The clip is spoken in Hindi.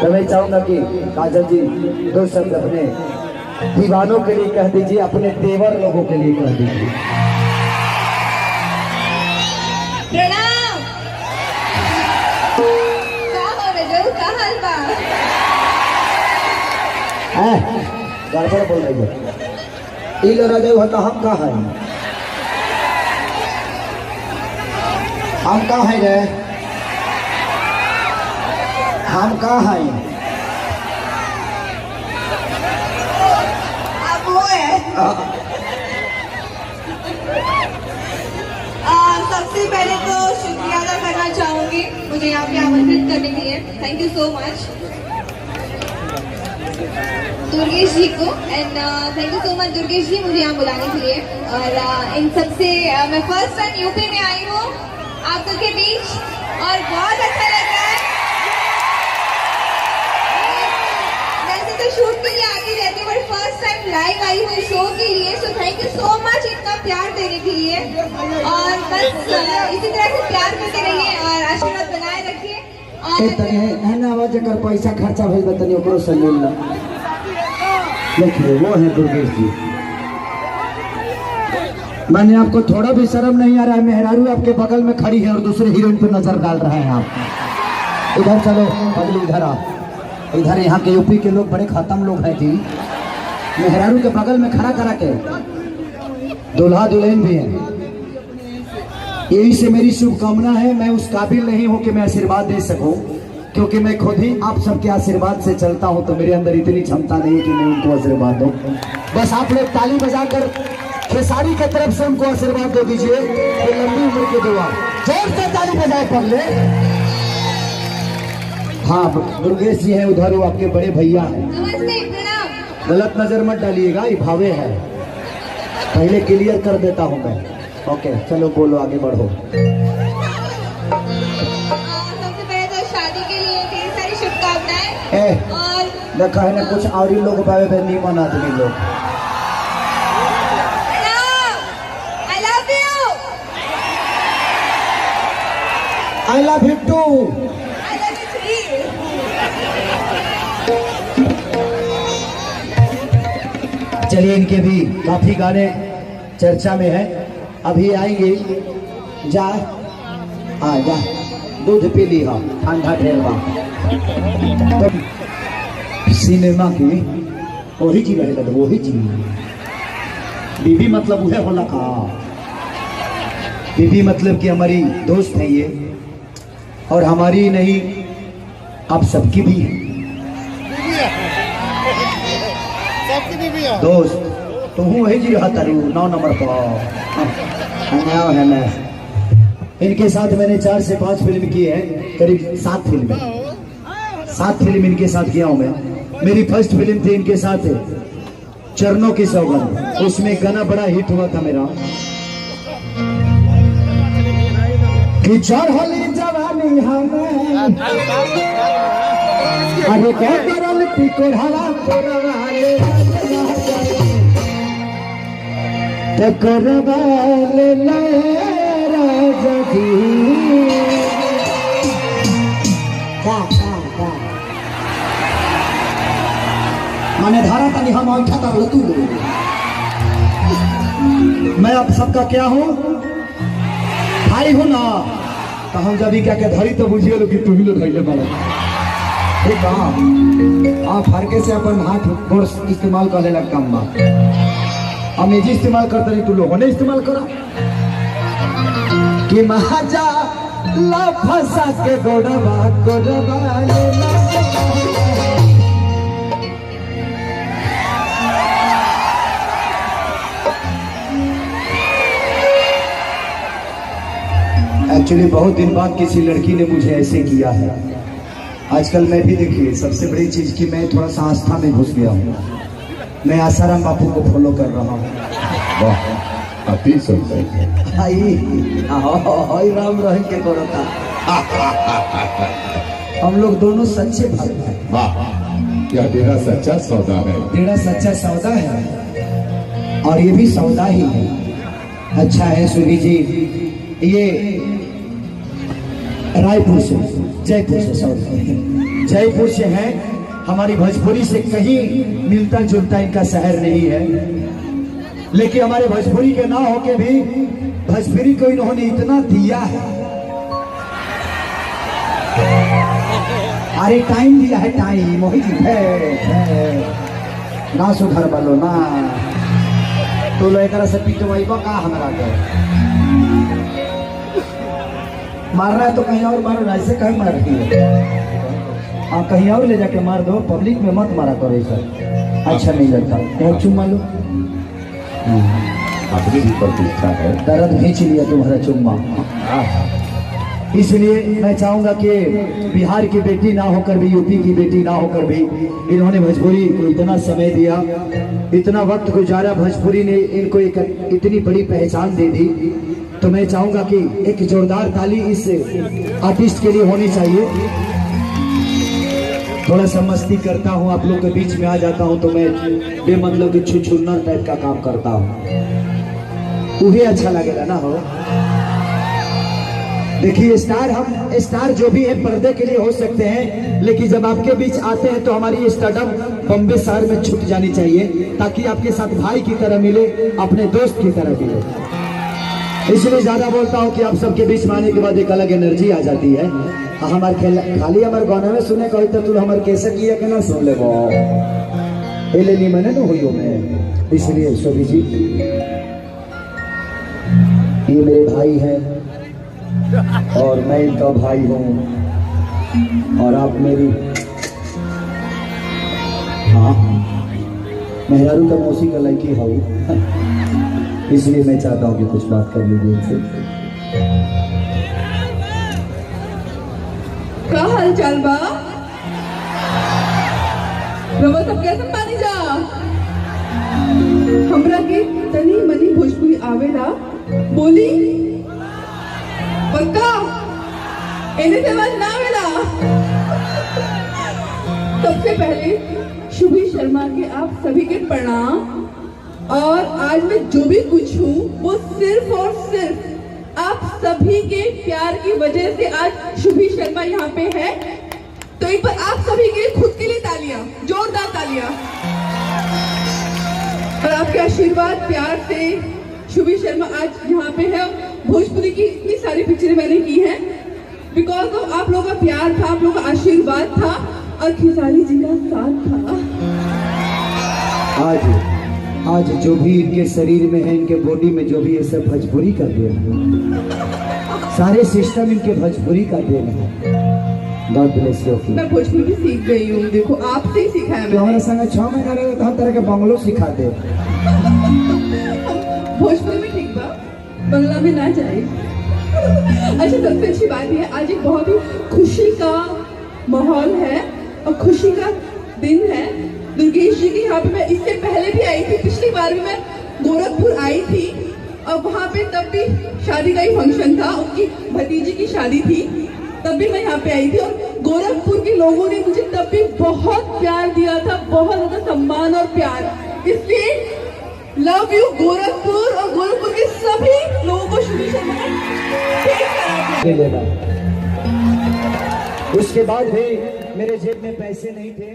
तो मैं चाहूंगा कि काजल जी दो शब्द अपने दीवानों के लिए कह दीजिए, अपने तेवर लोगों के लिए कह दीजिए। प्रणाम। गड़बड़ बोल रही है। इल रजऊ होता हम कहाँ है? हम कहाँ है रे? हम कहाँ हैं? आप वो है। सबसे पहले तो शुक्रिया अदा करना चाहूंगी मुझे यहाँ पे आमंत्रित करने के लिए। Thank you so much Durgesh ji को, and thank you so much Durgesh ji मुझे यहाँ बुलाने के लिए। और इन सबसे मैं फर्स्ट टाइम यूपी में आई हूँ आप सबके बीच और बहुत अच्छा लग रहा है। वैसे तो शूट के लिए आती रहती हूँ बट फर्स्ट टाइम लाइव आई हूँ शो के लिए, so thank you so much इतना प्यार देने के लिए। और बस इसी तरह से प्यार करते रहिए और आशीर्वाद बनाए रखिए। आवाज कर पैसा खर्चा भेज बतनी ओकरो से मिलना। देखिए वो है दुर्गेश जी। मैंने आपको थोड़ा भी शर्म नहीं आ रहा है? मेहरारू आपके बगल में खड़ी है और दूसरे हीरोइन पर नजर डाल रहे हैं आप। इधर चलो अगली, इधर आ। इधर यहाँ के यूपी के लोग बड़े खत्म लोग हैं जी। मेहरारू के बगल में खड़ा करा के दूल्हा दुल्हन भी है। यही से मेरी शुभकामना है। मैं उस काबिल नहीं हूँ कि मैं आशीर्वाद दे सकूं, क्योंकि मैं खुद ही आप सबके आशीर्वाद से चलता हूं, तो मेरे अंदर इतनी क्षमता नहीं है कि मैं उनको आशीर्वाद दूं। बस आप लोग ताली बजाकर खेसारी की तरफ से उनको आशीर्वाद दे दीजिए। ये लंबी उम्र की दुआ, जोर से ताली बजाए पगले। हाँ दुर्गेश जी हैं उधर, वो आपके बड़े भैया हैं। गलत नजर मत डालिएगा, ये भावे है। पहले क्लियर कर देता हूँ मैं। ओके चलो बोलो, आगे बढ़ो। सबसे पहले तो शादी के लिए ढेर सारी शुभकामनाएं। और देखा है ना कुछ और ही लोग पावे नहीं मन आदमी लोग। I love you too. I love you too. चलिए इनके भी काफी गाने चर्चा में है, अभी आएंगे। जा आ जा दूध पी ली हो, ठंडा ठहरवा। तो सिनेमा की वही चीज रहेगा, तो वही चीज बीबी मतलब वह होला का। बीबी मतलब कि हमारी दोस्त है ये, और हमारी नहीं आप सबकी भी है दोस्त। तो हूँ वही जी रहा तारू 9 नंबर पर है ना। इनके साथ मैंने 4 से 5 फिल्म की है, करीब 7 फिल्में, 7 फिल्म इनके साथ किया हूँ मैं। मेरी फर्स्ट फिल्म थी इनके साथ चरणों की सौगंध, उसमें गाना बड़ा हिट हुआ था मेरा कि चढ़ली जवानी हमें अरे क्या करल पिकोढ़ा कोरवाले तो कोरवाले राजा जी। माने धारा तनी हम उठा कर तू। मैं आप सबका क्या हूँ? भाई हूँ ना। तो हम जब क्या क्या धरी तो बुझिए लो कि तू ही लो धैले वाला। ठीक है आप फरके से अपन हाथ गोड़ इस्तेमाल कर लेना काम में। हम ये इस्तेमाल करते नहीं, तू लोगों ने इस्तेमाल करा कि महाजा ला फंसा के गोड़वा गोड़वा लेना। एक्चुअली बहुत दिन बाद किसी लड़की ने मुझे ऐसे किया है। आजकल मैं भी देखिए सबसे बड़ी चीज कि मैं थोड़ा सा आस्था में घुस गया हूँ। मैं आसाराम बापू को फॉलो कर रहा हूँ। राम रहीम के करता। हम लोग दोनों सच्चे भक्त हैं। यह तेरा सच्चा सौदा है। तेरा सच्चा सौदा है और ये भी सौदा ही है। अच्छा है सुधी जी, ये रायपुर से, जयपुर से, सॉरी जयपुर से है। हमारी भोजपुरी से कहीं मिलता जुलता इनका शहर नहीं है, लेकिन हमारे भोजपुरी के ना होके भी भोजपुरी को इन्होंने इतना दिया है। अरे टाइम दिया है, टाइम वही है ना, सुधर बोलो ना तो लो एक से पिटवाई का हमारा के मारना है तो कहीं और मारो ना, ऐसे कहीं मार रही है। हाँ कहीं और ले जाके मार दो, पब्लिक में मत मारा करो ऐसा, अच्छा नहीं लगता। बहुत चुम्मा लो, अपनी भी प्रतिष्ठा है। दर्द खींच लिया तुम्हारा चुम्मा। इसलिए मैं चाहूंगा कि बिहार की बेटी ना होकर भी, यूपी की बेटी ना होकर भी इन्होंने भोजपुरी को इतना समय दिया, इतना वक्त गुजारा, भोजपुरी ने इनको एक इतनी बड़ी पहचान दे दी। तो मैं चाहूंगा कि एक जोरदार ताली इस आर्टिस्ट के लिए होनी चाहिए। थोड़ा सा मस्ती करता हूँ, आप लोग के बीच में आ जाता हूँ तो मैं बेमतलब की छुछुन्ना टाइप का काम करता हूँ, उन्हें अच्छा लगेगा ना। हो देखिए स्टार जो भी है पर्दे के लिए हो सकते हैं, लेकिन जब आपके बीच आते हैं तो हमारी स्टारडम बॉम्बे शहर में छुट जानी चाहिए, ताकि आपके साथ भाई की तरह मिले, अपने दोस्त की तरह मिले। इसलिए ज्यादा बोलता हूँ कि आप सबके बीच में आने के बाद एक अलग एनर्जी आ जाती है। हमारे खाली हमारे गाना में सुने कही तो हमारे कैसे किया कि ना सुन ले वो नहीं मैंने ना हुई मैं। इसलिए शोभी जी ये मेरे भाई हैं और मैं इनका भाई हूँ और आप मेरी, हाँ मेहरारू का मौसी का लड़की हो, इसलिए मैं चाहता हूँ कि कुछ बात कर लीजिए इनसे। का हाल चाल बा रवा सब कैसे पानी जा हमरा के तनी मनी भोजपुरी आवेला बोली पक्का इन्हें से बात ना आवेला। सबसे पहले शुभी शर्मा के आप सभी के प्रणाम। और आज मैं जो भी कुछ हूँ वो सिर्फ और सिर्फ आप सभी के प्यार की वजह से आज शुभी शर्मा यहाँ पे है। तो एक बार आप सभी के खुद के लिए तालियां, जोरदार तालियां। और आपके आशीर्वाद प्यार से शुभी शर्मा आज यहाँ पे है। भोजपुरी की इतनी सारी पिक्चरें मैंने की हैं बिकॉज ऑफ आप लोगों का प्यार था, आप लोगों का आशीर्वाद था और खेसारी जी का साथ था। आज जो भी इनके शरीर में है, इनके बॉडी में जो भी है, सब भोजपुरी का देन है, सारे सिस्टम इनके भोजपुरी का देन है। God bless you. मैं भोजपुरी भी सीख गई हूँ, देखो आपसे ही सीखा है मैंने। हमारे संग 6 महीना रहे तो हम तरह के बंगलो सिखा दे। भोजपुरी में ठीक बा, बंगला में ना जाए। अच्छा सबसे अच्छी बात यह आज एक बहुत ही खुशी का माहौल है और खुशी का दिन है। दुर्गेश जी की यहाँ पे मैं इससे पहले भी आई थी, पिछली बार भी मैं गोरखपुर आई थी और वहाँ पे तब भी शादी का ही फंक्शन था, उनकी भतीजी की शादी थी, तब भी मैं यहाँ पे आई थी। और गोरखपुर के लोगों ने मुझे तब भी बहुत प्यार दिया था, बहुत ज्यादा सम्मान और प्यार। इसलिए लव यू गोरखपुर और गोरखपुर के सभी लोगों को शुरू से उसके बाद भी मेरे जेब में पैसे नहीं थे।